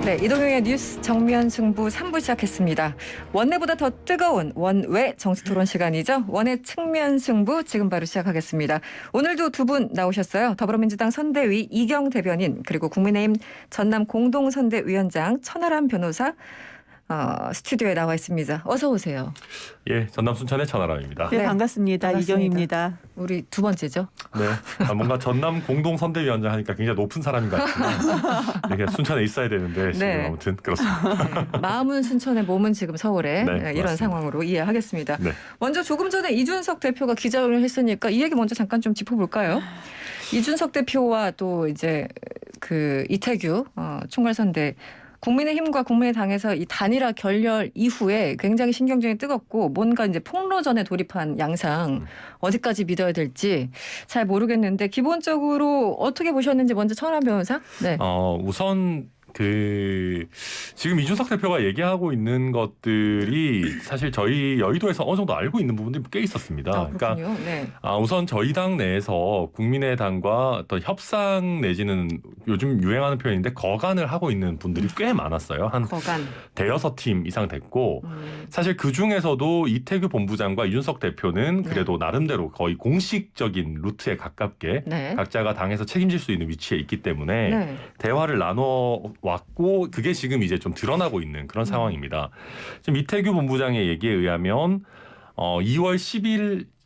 네, 이동영의 뉴스 정면 승부 3부 시작했습니다. 원내보다 더 뜨거운 원외 정치 토론 시간이죠. 원외 측면 승부 지금 바로 시작하겠습니다. 오늘도 두 분 나오셨어요. 더불어민주당 선대위 이경 대변인 그리고 국민의힘 전남 공동선대위원장 천하람 변호사 스튜디오에 나와 있습니다. 어서 오세요. 예, 전남 순천의 천하람입니다. 네, 반갑습니다. 반갑습니다. 이경입니다. 우리 두 번째죠. 네, 뭔가 전남 공동선대위원장 하니까 굉장히 높은 사람인 것 같은데 이렇게 순천에 있어야 되는데 지금 네. 아무튼 그렇습니다. 마음은 순천에 몸은 지금 서울에 네, 이런 맞습니다. 상황으로 이해하겠습니다. 네. 먼저 조금 전에 이준석 대표가 기자회견을 했으니까 이 얘기 먼저 잠깐 좀 짚어볼까요? 이준석 대표와 또 이제 그 이태규 총괄선대 국민의힘과 국민의당에서 이 단일화 결렬 이후에 굉장히 신경전이 뜨겁고 뭔가 이제 폭로전에 돌입한 양상 어디까지 믿어야 될지 잘 모르겠는데 기본적으로 어떻게 보셨는지 먼저 천하람 변호사. 네. 우선 지금 이준석 대표가 얘기하고 있는 것들이 사실 저희 여의도에서 어느 정도 알고 있는 부분들이 꽤 있었습니다. 그러니까 네. 우선 저희 당 내에서 국민의당과 어떤 협상 내지는 요즘 유행하는 표현인데 거간을 하고 있는 분들이 꽤 많았어요. 한 거간. 대여섯 팀 이상 됐고 사실 그 중에서도 이태규 본부장과 이준석 대표는 그래도 나름대로 거의 공식적인 루트에 가깝게 네. 각자가 당에서 책임질 수 있는 위치에 있기 때문에 네. 대화를 나눠 왔고 그게 지금 이제 좀 드러나고 있는 그런 상황입니다. 지금 이태규 본부장의 얘기에 의하면 2월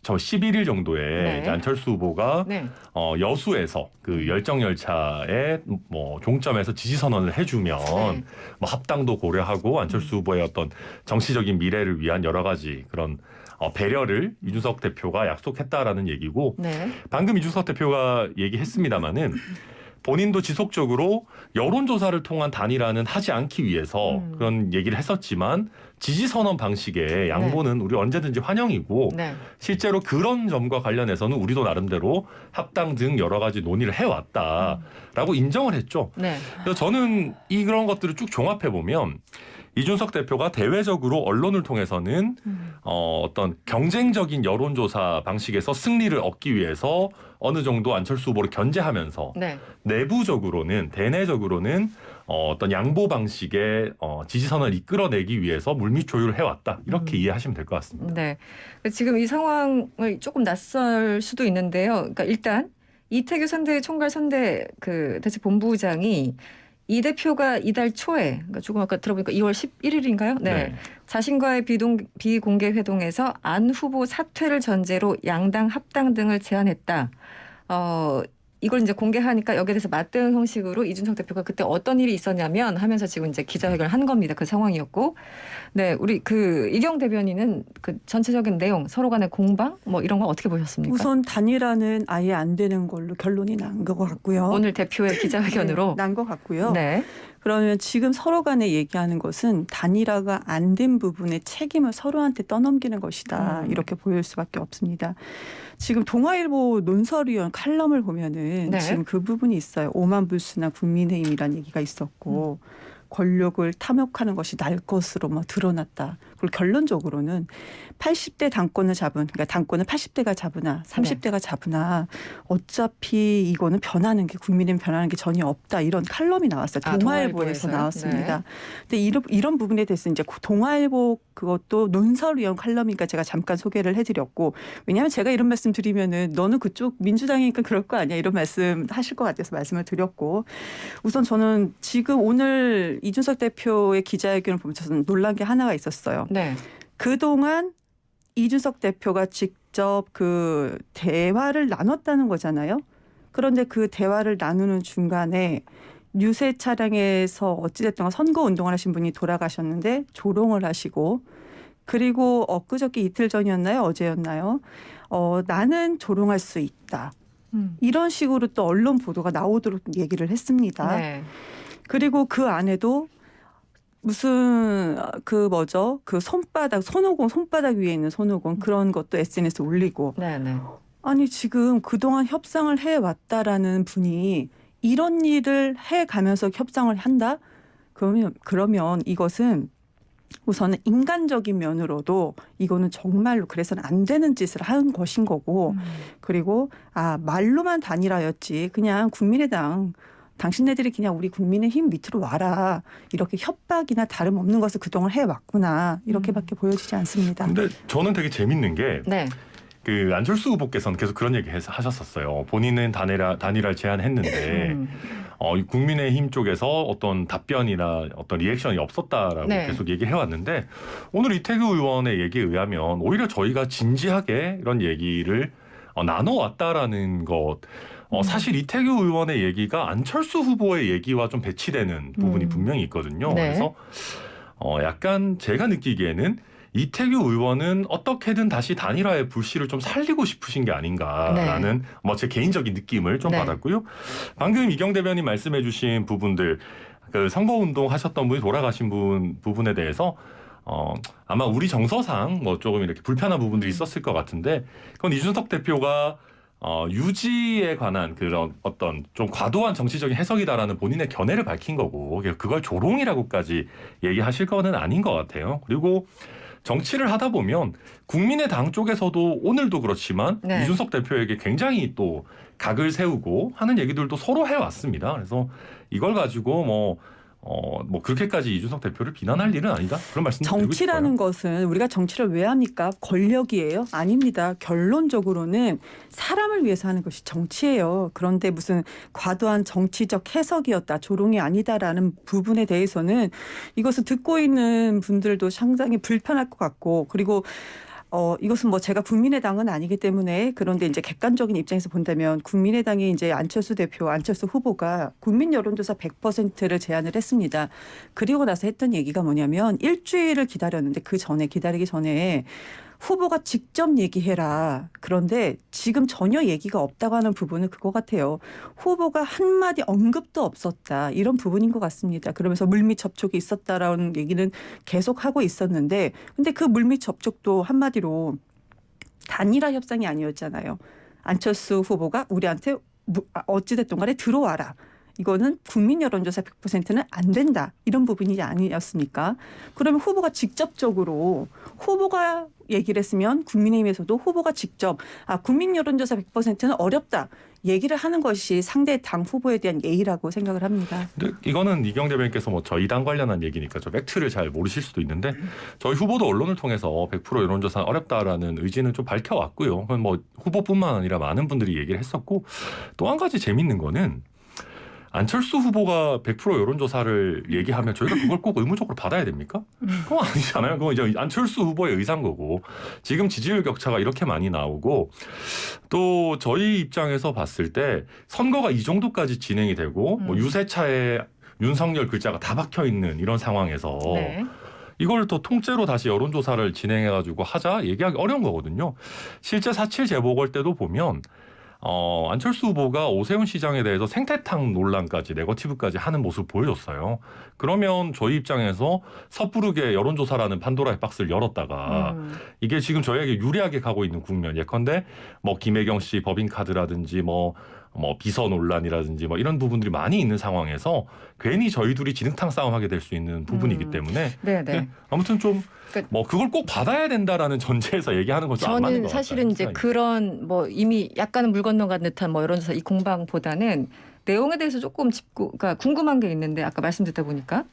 11일 정도에 네. 이제 안철수 후보가 네. 여수에서 그 열정 열차에 뭐 종점에서 지지 선언을 해주면 네. 뭐 합당도 고려하고 안철수 후보의 어떤 정치적인 미래를 위한 여러 가지 그런 배려를 이준석 대표가 약속했다라는 얘기고 네. 방금 이준석 대표가 얘기했습니다마는 본인도 지속적으로 여론조사를 통한 단일화는 하지 않기 위해서 그런 얘기를 했었지만 지지선언 방식의 양보는 우리 언제든지 환영이고 네. 실제로 그런 점과 관련해서는 우리도 나름대로 합당 등 여러 가지 논의를 해왔다라고 인정을 했죠. 네. 그래서 저는 이런 것들을 쭉 종합해보면 이준석 대표가 대외적으로 언론을 통해서는 어떤 경쟁적인 여론조사 방식에서 승리를 얻기 위해서 어느 정도 안철수 후보를 견제하면서 네. 내부적으로는 대내적으로는 어떤 양보 방식의 지지선을 이끌어내기 위해서 물밑 조율을 해왔다. 이렇게 이해하시면 될 것 같습니다. 네. 지금 이 상황을 조금 낯설 수도 있는데요. 그러니까 일단 이태규 선대 총괄 선대 그 대책 본부장이 이 대표가 이달 초에 그러니까 조금 아까 들어보니까 2월 11일인가요? 네. 네. 자신과의 비공개 회동에서 안 후보 사퇴를 전제로 양당 합당 등을 제안했다. 이걸 이제 공개하니까 여기에 대해서 맞대응 형식으로 이준석 대표가 그때 어떤 일이 있었냐면 하면서 지금 이제 기자회견을 한 겁니다. 그 상황이었고. 네, 우리 그 이경 대변인은 그 전체적인 내용 서로 간의 공방 뭐 이런 거 어떻게 보셨습니까? 우선 단일화는 아예 안 되는 걸로 결론이 난 것 같고요. 오늘 대표의 기자회견으로. 난 것 같고요. 네. 그러면 지금 서로 간에 얘기하는 것은 단일화가 안 된 부분의 책임을 서로한테 떠넘기는 것이다. 이렇게 보일 수밖에 없습니다. 지금 동아일보 논설위원 칼럼을 보면은 네. 지금 그 부분이 있어요. 오만불순한 국민의힘이라는 얘기가 있었고 권력을 탐욕하는 것이 날 것으로 뭐 드러났다. 그리고 결론적으로는 80대 당권을 잡은, 그러니까 당권을 80대가 잡으나 30대가 잡으나 어차피 이거는 변하는 게 국민의힘 변하는 게 전혀 없다. 이런 칼럼이 나왔어요. 동아일보에서 나왔습니다. 근데 이런 부분에 대해서 이제 동아일보 그것도 논설위원 칼럼이니까 제가 잠깐 소개를 해드렸고 왜냐하면 제가 이런 말씀 드리면은 너는 그쪽 민주당이니까 그럴 거 아니야 이런 말씀 하실 것 같아서 말씀을 드렸고 우선 저는 지금 오늘 이준석 대표의 기자회견을 보면서 놀란 게 하나가 있었어요. 네. 그동안 이준석 대표가 직접 그 대화를 나눴다는 거잖아요. 그런데 그 대화를 나누는 중간에 유세 차량에서 어찌됐든 선거운동을 하신 분이 돌아가셨는데 조롱을 하시고 그리고 엊그저께 이틀 전이었나요? 어제였나요? 나는 조롱할 수 있다. 이런 식으로 또 언론 보도가 나오도록 얘기를 했습니다. 네. 그리고 그 안에도 무슨 그 손바닥 위에 있는 손오공 그런 것도 SNS에 올리고 네. 네. 아니 지금 그동안 협상을 해왔다라는 분이 이런 일을 해가면서 협상을 한다? 그러면 이것은 우선은 인간적인 면으로도 이거는 정말로 그래서는 안 되는 짓을 한 것인 거고 그리고 말로만 단일화였지 그냥 국민의당 당신네들이 그냥 우리 국민의힘 밑으로 와라. 이렇게 협박이나 다름없는 것을 그동안 해왔구나. 이렇게밖에 보여지지 않습니다. 근데 저는 되게 재밌는 게 네. 그 안철수 후보께서는 계속 그런 얘기 하셨었어요. 본인은 단일화를 제안했는데 이 국민의힘 쪽에서 어떤 답변이나 어떤 리액션이 없었다라고 네. 계속 얘기해왔는데 오늘 이태규 의원의 얘기에 의하면 오히려 저희가 진지하게 이런 얘기를 나눠왔다라는 것. 사실 이태규 의원의 얘기가 안철수 후보의 얘기와 좀 배치되는 부분이 분명히 있거든요. 네. 그래서 약간 제가 느끼기에는 이태규 의원은 어떻게든 다시 단일화의 불씨를 좀 살리고 싶으신 게 아닌가라는 제 개인적인 느낌을 좀 네. 받았고요. 방금 이경 대변인 말씀해주신 부분들, 그 선거운동 하셨던 분이 돌아가신 부분에 대해서 아마 우리 정서상 조금 이렇게 불편한 부분들이 있었을 것 같은데 그건 이준석 대표가 유지에 관한 그런 어떤 좀 과도한 정치적인 해석이다라는 본인의 견해를 밝힌 거고 그걸 조롱이라고까지 얘기하실 거는 아닌 것 같아요. 그리고 정치를 하다 보면 국민의당 쪽에서도 오늘도 그렇지만 네. 이준석 대표에게 굉장히 또 각을 세우고 하는 얘기들도 서로 해왔습니다. 그래서 이걸 가지고 그렇게까지 이준석 대표를 비난할 일은 아니다. 그런 말씀 드리고 싶어요. 정치라는 것은 우리가 정치를 왜 합니까? 권력이에요? 아닙니다. 결론적으로는 사람을 위해서 하는 것이 정치예요. 그런데 무슨 과도한 정치적 해석이었다, 조롱이 아니다라는 부분에 대해서는 이것을 듣고 있는 분들도 상당히 불편할 것 같고 그리고 이것은 제가 국민의당은 아니기 때문에 그런데 이제 객관적인 입장에서 본다면 국민의당이 이제 안철수 후보가 국민 여론조사 100%를 제안을 했습니다. 그리고 나서 했던 얘기가 뭐냐면 일주일을 기다렸는데 기다리기 전에 후보가 직접 얘기해라. 그런데 지금 전혀 얘기가 없다고 하는 부분은 그거 같아요. 후보가 한마디 언급도 없었다. 이런 부분인 것 같습니다. 그러면서 물밑 접촉이 있었다라는 얘기는 계속 하고 있었는데 근데 그 물밑 접촉도 한마디로 단일화 협상이 아니었잖아요. 안철수 후보가 우리한테 어찌됐든 간에 들어와라. 이거는 국민 여론조사 100%는 안 된다. 이런 부분이 아니었습니까? 그러면 후보가 직접적으로 후보가 얘기를 했으면 국민의힘에서도 후보가 직접 국민 여론조사 100%는 어렵다. 얘기를 하는 것이 상대 당 후보에 대한 예의라고 생각을 합니다. 근데 이거는 이경 대변인께서 저희 당 관련한 얘기니까 팩트를 잘 모르실 수도 있는데 저희 후보도 언론을 통해서 100% 여론조사 어렵다라는 의지는 좀 밝혀왔고요. 그건 후보뿐만 아니라 많은 분들이 얘기를 했었고 또 한 가지 재밌는 거는 안철수 후보가 100% 여론조사를 얘기하면 저희가 그걸 꼭 의무적으로 받아야 됩니까? 그건 아니잖아요. 그건 이제 안철수 후보의 의사인 거고 지금 지지율 격차가 이렇게 많이 나오고 또 저희 입장에서 봤을 때 선거가 이 정도까지 진행이 되고 유세차에 윤석열 글자가 다 박혀 있는 이런 상황에서 네. 이걸 또 통째로 다시 여론조사를 진행해가지고 하자 얘기하기 어려운 거거든요. 실제 4.7 재보궐 때도 보면 안철수 후보가 오세훈 시장에 대해서 생태탕 논란까지 네거티브까지 하는 모습을 보여줬어요. 그러면 저희 입장에서 섣부르게 여론조사라는 판도라의 박스를 열었다가 이게 지금 저희에게 유리하게 가고 있는 국면 예컨대 김혜경 씨 법인카드라든지 비서 논란이라든지 이런 부분들이 많이 있는 상황에서 괜히 저희 둘이 진흙탕 싸움하게 될 수 있는 부분이기 때문에 네네. 아무튼 좀 그걸 꼭 받아야 된다라는 전제에서 얘기하는 건 좀 안 맞는 것 저는 같아요. 사실은 이제 그런 이미 약간은 물 건너간 듯한 여론조사 이 공방보다는 내용에 대해서 조금 그러니까 궁금한 게 있는데 아까 말씀 듣다 보니까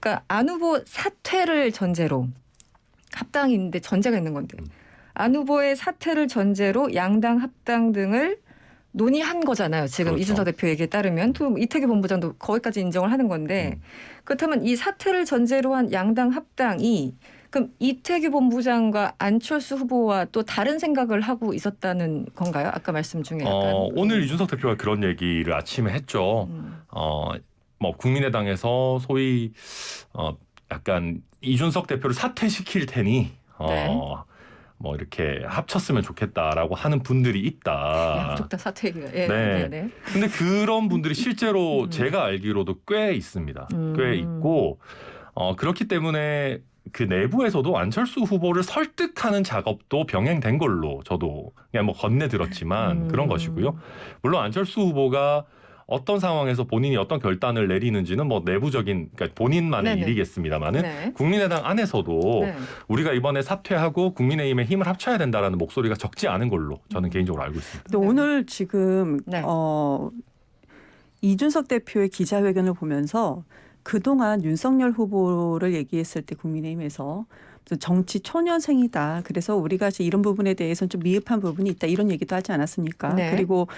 그러니까 안 후보 사퇴를 전제로 합당이 있는데 전제가 있는 건데 안 후보의 사퇴를 전제로 양당 합당 등을 논의한 거잖아요. 지금 그렇죠. 이준석 대표 얘기에 따르면 또 이태규 본부장도 거기까지 인정을 하는 건데 그렇다면 이 사퇴를 전제로 한 양당 합당이 그럼 이태규 본부장과 안철수 후보와 또 다른 생각을 하고 있었다는 건가요? 아까 말씀 중에 약간. 오늘 이준석 대표가 그런 얘기를 아침에 했죠. 국민의당에서 소위 약간 이준석 대표를 사퇴시킬 테니 네. 이렇게 합쳤으면 좋겠다라고 하는 분들이 있다. 양쪽 다 사퇴 얘기가. 예, 네. 네. 근데 그런 분들이 실제로 제가 알기로도 꽤 있습니다. 꽤 있고 그렇기 때문에 그 내부에서도 안철수 후보를 설득하는 작업도 병행된 걸로 저도 그냥 건네 들었지만 그런 것이고요. 물론 안철수 후보가 어떤 상황에서 본인이 어떤 결단을 내리는지는 내부적인 그러니까 본인만의 네네. 일이겠습니다만은 네. 국민의당 안에서도 네. 우리가 이번에 사퇴하고 국민의힘의 힘을 합쳐야 된다라는 목소리가 적지 않은 걸로 저는 개인적으로 알고 있습니다. 근데 오늘 지금 네. 이준석 대표의 기자회견을 보면서 그동안 윤석열 후보를 얘기했을 때 국민의힘에서 정치 초년생이다. 그래서 우리가 이런 부분에 대해서는 좀 미흡한 부분이 있다. 이런 얘기도 하지 않았습니까? 네. 그리고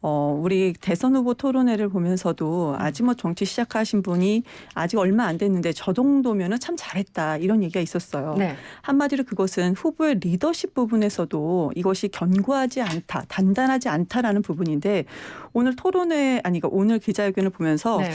우리 대선 후보 토론회를 보면서도 아직 뭐 정치 시작하신 분이 아직 얼마 안 됐는데 저 정도면은 참 잘했다. 이런 얘기가 있었어요. 네. 한마디로 그것은 후보의 리더십 부분에서도 이것이 견고하지 않다, 단단하지 않다라는 부분인데 오늘 토론회 그러니까 오늘 기자회견을 보면서 네.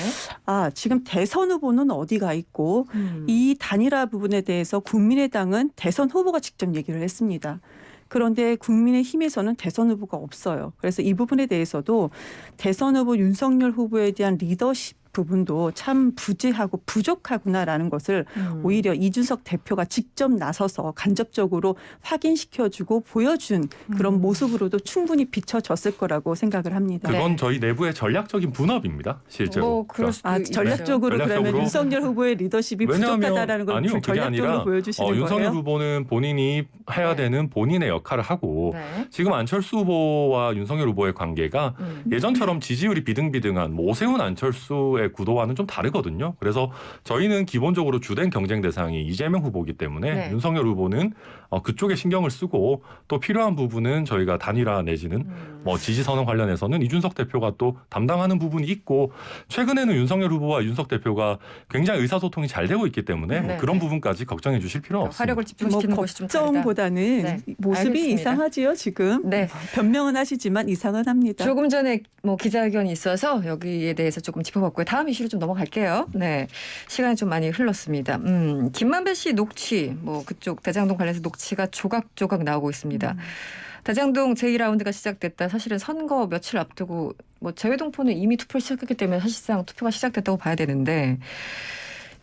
지금 대선 후보는 어디가 있고 이 단일화 부분에 대해서 국민의당은 대선 후보가 직접 얘기를 했습니다. 그런데 국민의힘에서는 대선 후보가 없어요. 그래서 이 부분에 대해서도 대선 후보 윤석열 후보에 대한 리더십 부분도 참 부재하고 부족하구나라는 것을 오히려 이준석 대표가 직접 나서서 간접적으로 확인시켜주고 보여준 그런 모습으로도 충분히 비춰졌을 거라고 생각을 합니다. 그건 네. 저희 내부의 전략적인 분업입니다. 실제로. 뭐 그럴 수도 있죠. 전략적으로 그러면 전략적으로. 윤석열 후보의 리더십이 부족하다라는 걸 아니요, 그게 전략적으로 아니라 보여주시는 거예요? 윤석열 후보는 본인이 해야 네. 되는 본인의 역할을 하고 네. 지금 안철수 후보와 윤석열 후보의 관계가 예전처럼 지지율이 비등비등한 뭐 오세훈 안철수의 구도와는 좀 다르거든요. 그래서 저희는 기본적으로 주된 경쟁 대상이 이재명 후보이기 때문에 네. 윤석열 후보는 그쪽에 신경을 쓰고 또 필요한 부분은 저희가 단일화 내지는 뭐 지지 선언 관련해서는 이준석 대표가 또 담당하는 부분이 있고 최근에는 윤석열 후보와 윤석 대표가 굉장히 의사소통이 잘 되고 있기 때문에 네. 그런 부분까지 걱정해 주실 필요는 없습니다. 화력을 집중시키는 뭐 것이 좀 다르다. 걱정보다는 네, 모습이 알겠습니다. 이상하지요 지금. 네. 변명은 하시지만 이상은 합니다. 조금 전에 뭐 기자회견이 있어서 여기에 대해서 조금 짚어봤고요. 다음 이슈로 좀 넘어갈게요. 네, 시간이 좀 많이 흘렀습니다. 김만배 씨 녹취, 뭐 그쪽 대장동 관련해서 녹취가 조각조각 나오고 있습니다. 대장동 제2라운드가 시작됐다. 사실은 선거 며칠 앞두고 뭐 재외동포는 이미 투표를 시작했기 때문에 사실상 투표가 시작됐다고 봐야 되는데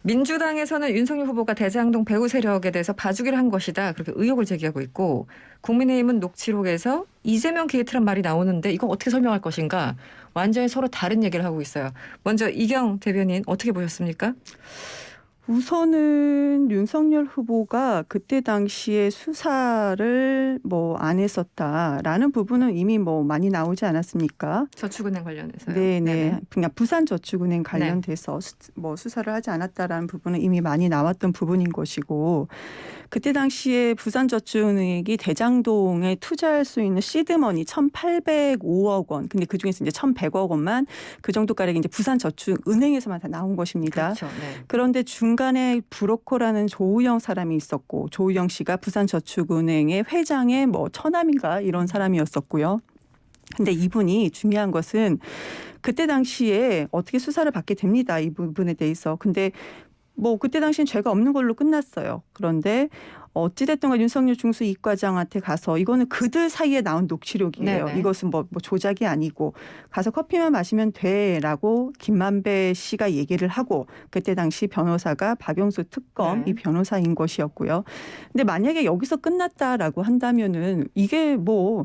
민주당에서는 윤석열 후보가 대장동 배후 세력에 대해서 봐주기를 한 것이다. 그렇게 의혹을 제기하고 있고 국민의힘은 녹취록에서 이재명 게이트란 말이 나오는데 이거 어떻게 설명할 것인가 완전히 서로 다른 얘기를 하고 있어요. 먼저 이경 대변인 어떻게 보셨습니까? 우선은 윤석열 후보가 그때 당시에 수사를 뭐 안 했었다라는 부분은 이미 뭐 많이 나오지 않았습니까? 저축은행 관련해서요. 네네. 그냥 부산저축은행 관련돼서 뭐 수사를 하지 않았다라는 부분은 이미 많이 나왔던 부분인 것이고 그때 당시에 부산저축은행이 대장동에 투자할 수 있는 시드머니 1,805억 원. 근데 그중에서 이제 1,100억 원만 그 정도가량이 이제 부산저축은행에서만 다 나온 것입니다. 그렇죠. 네. 그런데 중간에 브로커라는 조우영 사람이 있었고 조우영 씨가 부산저축은행의 회장의 뭐 처남인가 이런 사람이었었고요. 근데 이분이 중요한 것은 그때 당시에 어떻게 수사를 받게 됩니다. 이 부분에 대해서. 근데 뭐 그때 당시엔 죄가 없는 걸로 끝났어요. 그런데 어찌됐든 간 윤석열 중수 이과장한테 가서 이거는 그들 사이에 나온 녹취록이에요. 네네. 이것은 뭐 조작이 아니고 가서 커피만 마시면 돼라고 김만배 씨가 얘기를 하고 그때 당시 변호사가 박영수 특검 네. 이 변호사인 것이었고요. 근데 만약에 여기서 끝났다라고 한다면은 이게 뭐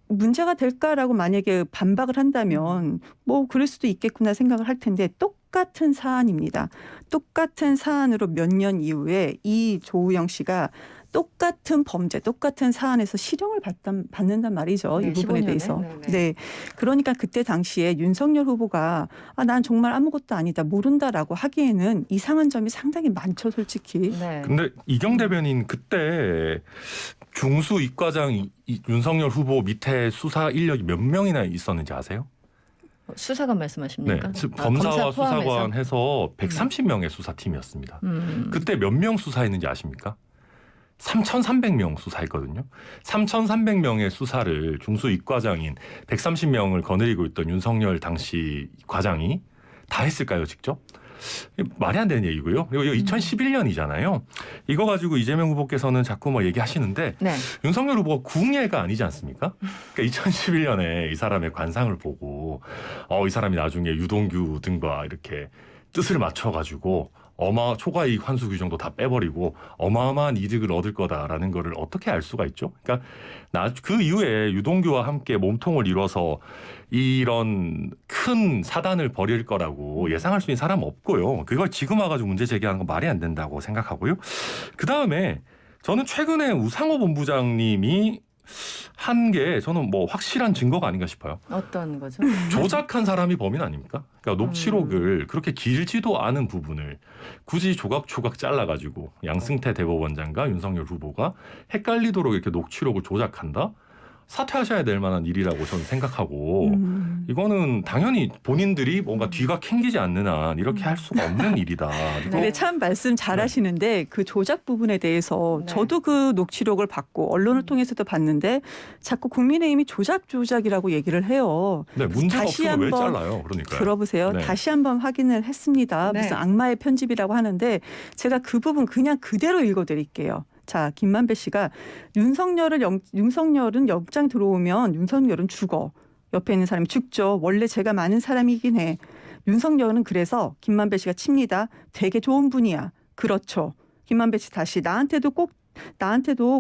문제가 될까라고 만약에 반박을 한다면 뭐 그럴 수도 있겠구나 생각을 할 텐데 똑같은 사안입니다. 똑같은 사안으로 몇 년 이후에 이 조우영 씨가 똑같은 범죄, 똑같은 사안에서 실형을 받는단 말이죠. 네, 이 부분에 15년에. 대해서. 네네. 네. 그러니까 그때 당시에 윤석열 후보가 난 정말 아무것도 아니다, 모른다라고 하기에는 이상한 점이 상당히 많죠, 솔직히. 네. 근데 이경 대변인 그때 중수 이과장 윤석열 후보 밑에 수사 인력이 몇 명이나 있었는지 아세요? 수사관 말씀하십니까? 네, 검사와 검사 포함해서? 수사관 해서 130명의 수사팀이었습니다. 그때 몇 명 수사했는지 아십니까? 3,300명 수사했거든요. 3,300명의 수사를 중수 이과장인 130명을 거느리고 있던 윤석열 당시 과장이 다 했을까요, 직접? 말이 안 되는 얘기고요. 그리고 이거 2011년이잖아요. 이거 가지고 이재명 후보께서는 자꾸 뭐 얘기하시는데 네. 윤석열 후보가 궁예가 아니지 않습니까? 그러니까 2011년에 이 사람의 관상을 보고 이 사람이 나중에 유동규 등과 이렇게 뜻을 맞춰가지고 초과이익 환수 규정도 다 빼버리고 어마어마한 이득을 얻을 거다라는 거를 어떻게 알 수가 있죠? 그러니까 그 이후에 유동규와 함께 몸통을 이뤄서 이런 큰 사단을 벌일 거라고 예상할 수 있는 사람은 없고요. 그걸 지금 와가지고 문제 제기하는 건 말이 안 된다고 생각하고요. 그 다음에 저는 최근에 우상호 본부장님이 한 게 저는 뭐 확실한 증거가 아닌가 싶어요. 어떤 거죠? 조작한 사람이 범인 아닙니까? 그러니까 녹취록을 그렇게 길지도 않은 부분을 굳이 조각조각 잘라가지고 양승태 대법원장과 윤석열 후보가 헷갈리도록 이렇게 녹취록을 조작한다? 사퇴하셔야 될 만한 일이라고 저는 생각하고 이거는 당연히 본인들이 뭔가 뒤가 캥기지 않는 한 이렇게 할 수가 없는 일이다. 이거 근데 참 말씀 잘하시는데 그 조작 부분에 대해서 네. 저도 그 녹취록을 받고 언론을 통해서도 봤는데 자꾸 국민의힘이 조작이라고 얘기를 해요. 네, 문제가 다시 없으면 왜 한번 잘라요? 그러니까요. 들어보세요. 네. 다시 한번 확인을 했습니다. 네. 무슨 악마의 편집이라고 하는데 제가 그 부분 그냥 그대로 읽어드릴게요. 자, 김만배 씨가 윤석열은 영장 들어오면 윤석열은 죽어. 옆에 있는 사람이 죽죠. 원래 제가 많은 사람이긴 해. 윤석열은 그래서 김만배 씨가 칩니다. 되게 좋은 분이야. 그렇죠. 김만배 씨 다시 나한테도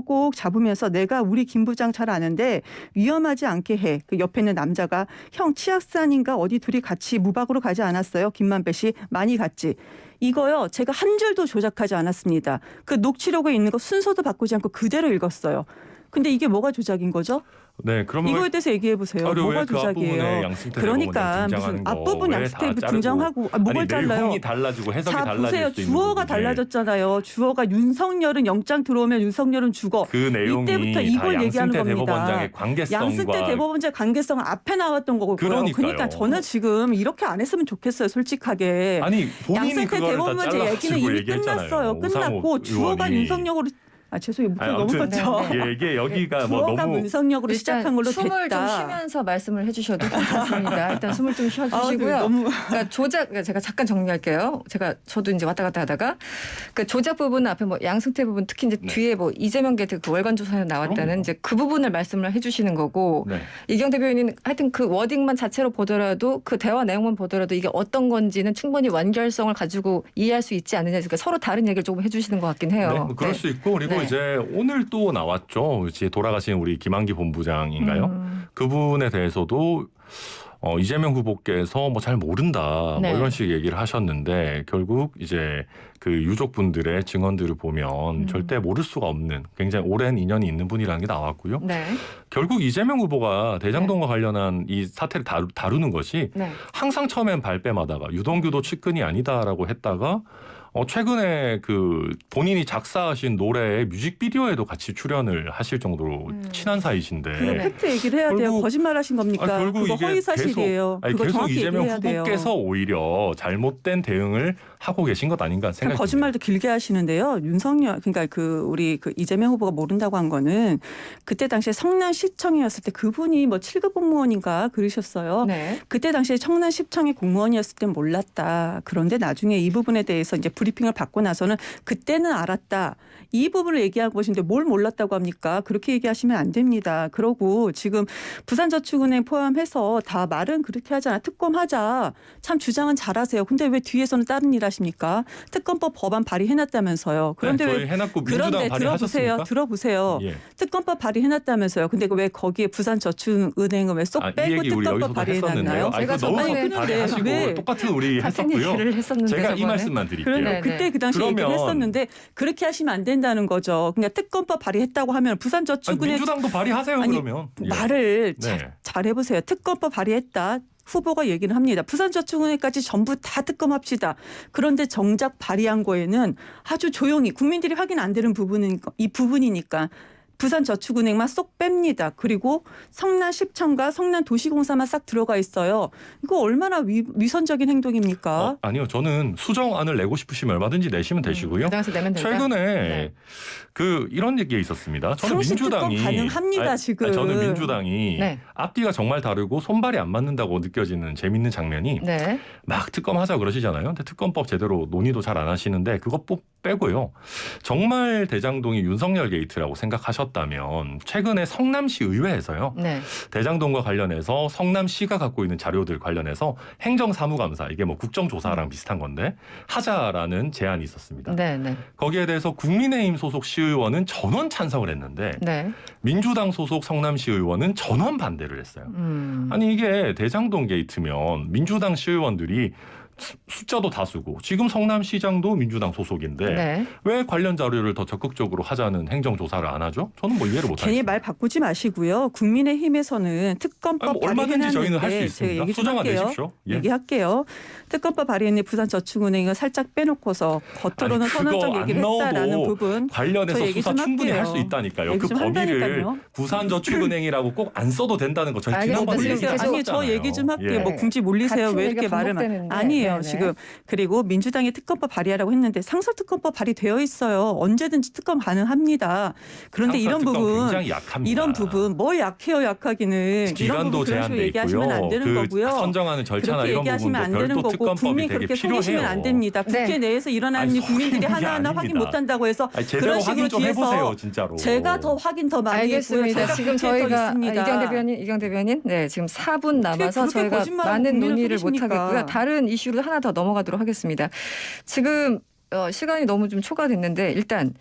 꼭 잡으면서 내가 우리 김 부장 잘 아는데 위험하지 않게 해. 그 옆에 있는 남자가 형 치악산인가 어디 둘이 같이 무박으로 가지 않았어요? 김만배 씨 많이 갔지. 이거요. 제가 한 줄도 조작하지 않았습니다. 그 녹취록에 있는 거 순서도 바꾸지 않고 그대로 읽었어요. 근데 이게 뭐가 조작인 거죠? 네, 그러면 이거에 대해서 얘기해 보세요. 뭐가 그 앞부분에 조작이에요? 양승태 그러니까 대법원장 무슨 등장하는 거 앞부분 왜 양승태 다 자르고. 등장하고 뭐를 아니, 잘라요? 내용이 달라지고 해석이 자 달라질 보세요. 수 있는 주어가 부분에 달라졌잖아요. 주어가 윤석열은 영장 들어오면 윤석열은 죽어. 그 내용이 이때부터 다 이걸 얘기하는 양승태 겁니다. 대법원장의 관계성과 양승태 대법원장 관계성은 앞에 나왔던 거고요. 그러니까요. 그러니까 저는 지금 이렇게 안 했으면 좋겠어요. 솔직하게. 아니 본인이 양승태 그걸 다 대법원장 얘기는 잘라가지고 이미 얘기했잖아요. 끝났어요. 끝났고 오상호 주어가 의원이. 윤석열으로 죄송해요. 목소리 너무 아무튼 컸죠. 네, 예, 이게 여기가 뭐 주어가 너무 윤석열로 시작한 걸로 숨을 좀 됐다. 쉬면서 말씀을 해주셔도 좋습니다. 일단 숨을 좀 쉬어주시고요. 너무 그러니까 제가 잠깐 정리할게요. 저도 이제 왔다 갔다 하다가 그 조작 부분 앞에 뭐 양승태 부분 특히 이제 네. 뒤에 뭐 이재명 게이트 그 월간 조사에 나왔다는 그럼요. 이제 그 부분을 말씀을 해주시는 거고 네. 이경 대변인은 하여튼 그 워딩만 자체로 보더라도 그 대화 내용만 보더라도 이게 어떤 건지는 충분히 완결성을 가지고 이해할 수 있지 않느냐. 그러니까 서로 다른 얘기를 조금 해주시는 것 같긴 해요. 네, 뭐 그럴 네. 수 있고 그리고 네. 이제 오늘 또 나왔죠. 이제 돌아가신 우리 김한기 본부장인가요? 그분에 대해서도 이재명 후보께서 뭐 잘 모른다 네. 뭐 이런 식 얘기를 하셨는데 결국 이제 그 유족분들의 증언들을 보면 절대 모를 수가 없는 굉장히 오랜 인연이 있는 분이라는 게 나왔고요. 네. 결국 이재명 후보가 대장동과 관련한 이 사태를 다루는 것이 네. 항상 처음엔 발뺌하다가 유동규도 측근이 아니다라고 했다가 최근에 그 본인이 작사하신 노래의 뮤직비디오에도 같이 출연을 하실 정도로 친한 사이신데 그럼 팩트 얘기를 해야 돼요. 결국- 거짓말하신 겁니까? 결국 그거 이게 허위 사실이에요. 그거 계속 정확히 이재명 얘기해야 돼요. 후보께서 오히려 잘못된 대응을 하고 계신 것 아닌가 생각이 거짓말도 길게 하시는데요. 윤석열 그러니까 우리 이재명 후보가 모른다고 한 거는 그때 당시에 성남시청이었을 때 그분이 뭐 7급 공무원인가 그러셨어요. 네. 그때 당시에 성남시청의 공무원이었을 땐 몰랐다. 그런데 나중에 이 부분에 대해서 이제 브리핑을 받고 나서는 그때는 알았다. 이 부분을 얘기한 것인데 뭘 몰랐다고 합니까? 그렇게 얘기하시면 안 됩니다. 그러고 지금 부산저축은행 포함해서 다 말은 그렇게 하잖아. 특검하자. 참 주장은 잘하세요. 근데 왜 뒤에서는 다른 일 하십니까? 특검법 법안 발의해놨다면서요. 그런데 저희 왜 해놨고 민주당 그런데 발의하셨습니까? 들어보세요. 예. 특검법 발의해놨다면서요. 근데 왜 거기에 부산저축은행을 왜 쏙 이 빼고 얘기 우리 특검법 여기서도 했었는데요. 발의해놨나요? 아니, 제가 그 너무 저번에 발의하시고 왜? 똑같은 우리 같은 했었고요. 얘기를 했었는데 제가 이 저번에. 말씀만 드릴게요. 그러네. 네. 그때 그 당시 그러면- 얘기를 했었는데 그렇게 하시면 안 된다는 거죠. 그냥 특검법 발의했다고 하면 아니, 부산저축은행 민주당도 발의하세요 아니, 그러면. 예. 말을 네. 잘 해보세요. 특검법 발의했다. 후보가 얘기는 합니다. 부산저축은행까지 전부 다 특검합시다. 그런데 정작 발의한 거에는 아주 조용히 국민들이 확인 안 되는 이 부분이니까 부산저축은행만 쏙 뺍니다. 그리고 성남시청과 성남도시공사만 싹 들어가 있어요. 이거 얼마나 위선적인 행동입니까? 아니요. 저는 수정안을 내고 싶으시면 얼마든지 내시면 되시고요. 당에서 내면 된다. 최근에 네. 이런 얘기 있었습니다. 저는 상시 민주당이 특검 가능합니다, 지금. 저는 민주당이 네. 앞뒤가 정말 다르고 손발이 안 맞는다고 느껴지는 재밌는 장면이 네. 막 특검하자 그러시잖아요. 근데 특검법 제대로 논의도 잘 안 하시는데 그것 빼고요. 정말 대장동이 윤석열 게이트라고 생각하셨다면 최근에 성남시 의회에서요. 네. 대장동과 관련해서 성남시가 갖고 있는 자료들 관련해서 행정사무감사 이게 뭐 국정조사랑 비슷한 건데 하자라는 제안이 있었습니다. 네. 네. 거기에 대해서 국민의힘 소속 시의원은 전원 찬성을 했는데 네. 민주당 소속 성남시 의원은 전원 반대를 했어요. 음. 아니 이게 대장동 게이트면 민주당 시의원들이 숫자도 다수고 지금 성남시장도 민주당 소속인데 네. 왜 관련 자료를 더 적극적으로 하자는 행정조사를 안 하죠? 저는 뭐 이해를 못하겠습니다. 괜히 말 바꾸지 마시고요. 국민의힘에서는 특검법 뭐 얼마든지 저희는 할 수 발의했는데 제가 있습니다. 얘기 좀 수정안 할게요. 내십시오. 예. 얘기할게요. 특검법 발의했는데 부산저축은행을 살짝 빼놓고서 겉으로는 아니, 그거 선언적 안 얘기를 했다라는 넣어도 부분 관련해서 저 얘기 수사 좀 충분히 할 할게요. 수 있다니까요. 얘기 그 좀 범위를 한다니까요. 부산저축은행이라고 꼭 안 써도 된다는 거 저희 알겠습니다. 지난번에 지금 계속- 아니 저 얘기 좀 할게요. 예. 뭐 궁지 몰리세요. 같은 왜 얘기가 이렇게 말을 반복되는데. 아니에요. 네네. 지금 그리고 민주당이 특검법 발의하라고 했는데 상설특검법 발의되어 있어요. 언제든지 특검 가능합니다. 그런데 이런 상설특검 부분 굉장히 약합니다. 이런 부분 뭘 약해요 약하기는 이런 기간도 부분 그런 식으로 제한돼 얘기하시면 안 있고요. 되는 그 거고요. 선정하는 절차나 그렇게 이런 얘기하시면 안 부분도 되는 별도 거고 특검법이 국민 되게 그렇게 속이시면 필요해요. 안 됩니다. 국회 네. 내에서 일어나는 아니, 일 국민들이 속이는 게 하나하나 확인 아닙니다. 못한다고 해서 아니, 제대로 그런 확인 식으로 좀 뒤에서 해보세요, 진짜로. 제가 더 확인 더 많이 알겠습니다. 했고요. 지금 제가 저희가 있습니다. 이경 대변인, 네 지금 4분 남아서 그렇게 저희가 거짓말하고 많은 국민을 논의를 못 속이십니까? 하겠고요. 다른 이슈로 하나 더 넘어가도록 하겠습니다. 지금 시간이 너무 좀 초과됐는데 일단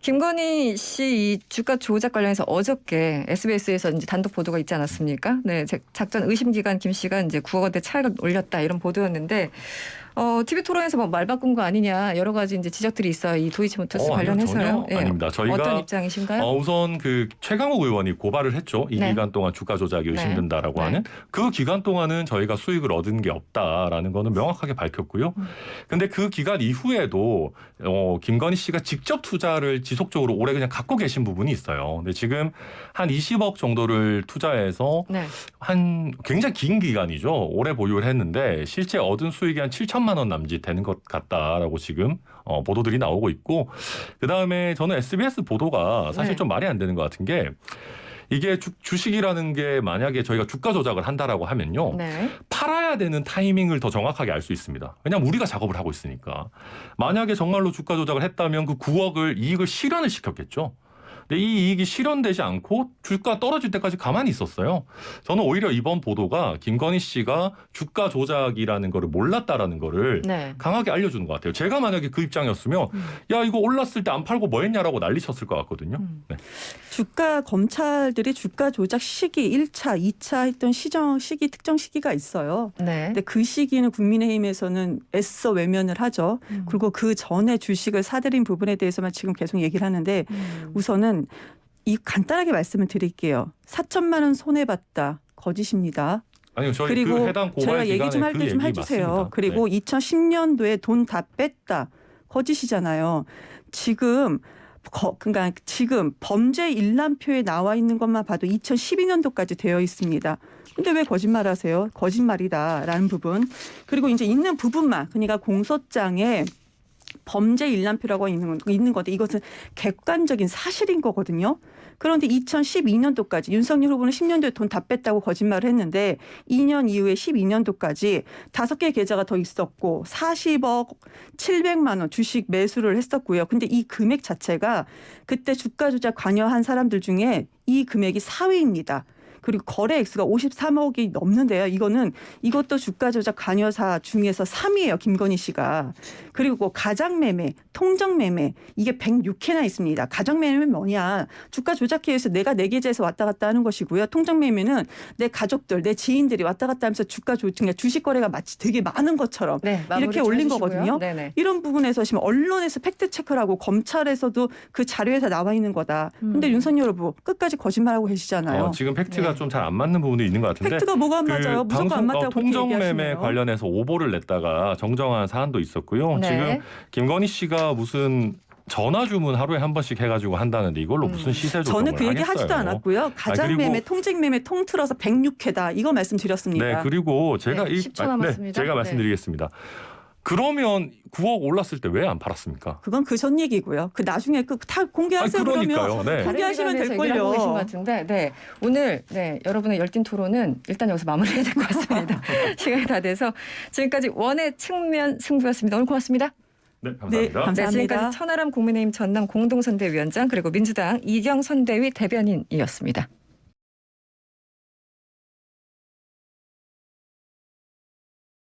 김건희 씨 이 주가 조작 관련해서 어저께 SBS에서 이제 단독 보도가 있지 않았습니까? 네, 작전 의심 기간 김 씨가 이제 9억 원대 차익을 올렸다 이런 보도였는데. TV 토론에서 뭐 말 바꾼 거 아니냐 여러 가지 이제 지적들이 있어요. 이 도이치모터스 아니요, 관련해서요. 전혀 예. 아닙니다. 저희가 어떤 입장이신가요? 우선 그 최강욱 의원이 고발을 했죠. 이 네. 기간 동안 주가 조작이 의심된다라고 네. 하는 그 기간 동안은 저희가 수익을 얻은 게 없다라는 거는 명확하게 밝혔고요. 근데 그 기간 이후에도 김건희 씨가 직접 투자를 지속적으로 오래 그냥 갖고 계신 부분이 있어요. 근데 지금 한 20억 정도를 투자해서 네. 한 굉장히 긴 기간이죠. 오래 보유를 했는데 실제 얻은 수익이 한 7천만 원 남짓 되는 것 같다라고 지금 보도들이 나오고 있고 그다음에 저는 SBS 보도가 사실 네. 좀 말이 안 되는 것 같은 게 이게 주식이라는 게 만약에 저희가 주가 조작을 한다라고 하면요. 네. 팔아야 되는 타이밍을 더 정확하게 알 수 있습니다. 왜냐하면 우리가 작업을 하고 있으니까. 만약에 정말로 주가 조작을 했다면 그 9억을 이익을 실현을 시켰겠죠. 근데 이 이익이 실현되지 않고 주가 떨어질 때까지 가만히 있었어요. 저는 오히려 이번 보도가 김건희 씨가 주가 조작이라는 거를 몰랐다라는 거를 네. 강하게 알려주는 것 같아요. 제가 만약에 그 입장이었으면 야 이거 올랐을 때 안 팔고 뭐 했냐라고 난리쳤을 것 같거든요. 네. 주가 검찰들이 주가 조작 시기 1차, 2차 했던 시정 시기 특정 시기가 있어요. 네. 근데 그 시기는 국민의힘에서는 애써 외면을 하죠. 그리고 그 전에 주식을 사들인 부분에 대해서만 지금 계속 얘기를 하는데 우선은 이 간단하게 말씀을 드릴게요. 4천만 원 손해봤다. 거짓입니다. 아니요, 저희 그리고 그 해당 고발 저희가 얘기 기간에 좀 할 그 때 좀 얘기 해주세요. 맞습니다. 그리고 네. 2010년도에 돈 다 뺐다. 거짓이잖아요. 지금 그러니까 지금 범죄 일람표에 나와 있는 것만 봐도 2012년도까지 되어 있습니다. 근데 왜 거짓말하세요? 거짓말이다라는 부분. 그리고 이제 있는 부분만 그러니까 공소장에 범죄 일람표라고 있는 건데 이것은 객관적인 사실인 거거든요. 그런데 2012년도까지 윤석열 후보는 10년도에 돈 다 뺐다고 거짓말을 했는데 2년 이후에 12년도까지 5개 계좌가 더 있었고 40억 700만 원 주식 매수를 했었고요. 근데 이 금액 자체가 그때 주가 조작 관여한 사람들 중에 이 금액이 4위입니다. 그리고 거래 액수가 53억이 넘는데요. 이것도 주가 조작 관여사 중에서 3위예요. 김건희 씨가. 그리고 가장매매, 통정매매 이게 106회나 있습니다. 가정매매는 뭐냐. 주가 조작에 의해서 내가 내 계좌에서 왔다 갔다 하는 것이고요. 통정매매는 내 가족들, 내 지인들이 왔다 갔다 하면서 주식 거래가 마치 되게 많은 것처럼 네, 마무리 이렇게 좀 올린 해주시고요. 거거든요. 네네. 이런 부분에서 지금 언론에서 팩트 체크를 하고 검찰에서도 그 자료에서 나와 있는 거다. 근데 윤석열 후보 끝까지 거짓말하고 계시잖아요. 지금 팩트가 네. 좀 잘 안 맞는 부분이 있는 것 같은데 팩트가 뭐가 안 맞아요? 무조건 안 맞다고 그렇게 통정매매 얘기하시네요. 관련해서 오보를 냈다가 정정한 사안도 있었고요. 네. 지금 김건희 씨가 무슨 전화 주문 하루에 한 번씩 해가지고 한다는데 이걸로 무슨 시세 조정을 저는 그 얘기 하겠어요. 하지도 않았고요. 가장매매, 그리고- 통직매매 통틀어서 106회다. 이거 말씀드렸습니다. 네, 그리고 제가 네, 10초 남았습니다. 제가 말씀드리겠습니다. 그러면 9억 올랐을 때 왜 안 팔았습니까? 그건 그 전 얘기고요. 그 나중에 다 공개하세요. 아니, 그러니까요. 그러면 네. 공개하시면 다른 기관에서 얘기를 하고 계신 것 같은데, 네. 오늘 여러분의 열띤 토론은 일단 여기서 마무리해야 될 것 같습니다. 시간이 다 돼서 지금까지 원의 측면 승부였습니다. 오늘 고맙습니다. 네, 감사합니다. 네, 감사합니다. 네, 지금까지 천하람 국민의힘 전남 공동선대위원장 그리고 민주당 이경 선대위 대변인이었습니다.